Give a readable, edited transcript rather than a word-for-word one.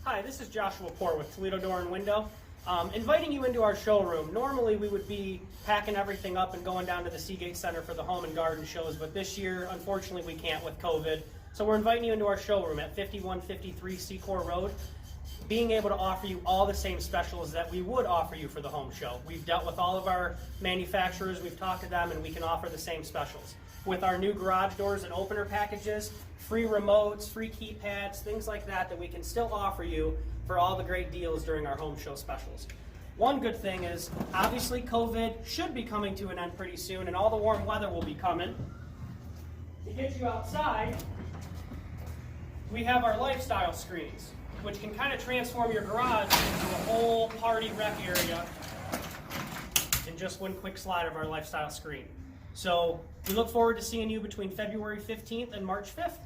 Hi, this is Joshua Poor with Toledo Door and Window. Inviting you into our showroom. Normally we would be packing everything up and going down to the Seagate Center for the home and garden shows, but this year, unfortunately, we can't with COVID. So we're inviting you into our showroom at 5153 Secor Road, being able to offer you all the same specials that we would offer you for the home show. We've dealt with all of our manufacturers, we've talked to them, and we can offer the same specials. With our new garage doors and opener packages, free remotes, free keypads, things like that that we can still offer you for all the great deals during our home show specials. One good thing is, obviously COVID should be coming to an end pretty soon and all the warm weather will be coming. To get you outside, we have our lifestyle screens, which can kind of transform your garage into a whole party rec area in just one quick slide of our lifestyle screen. So we look forward to seeing you between February 15th and March 5th.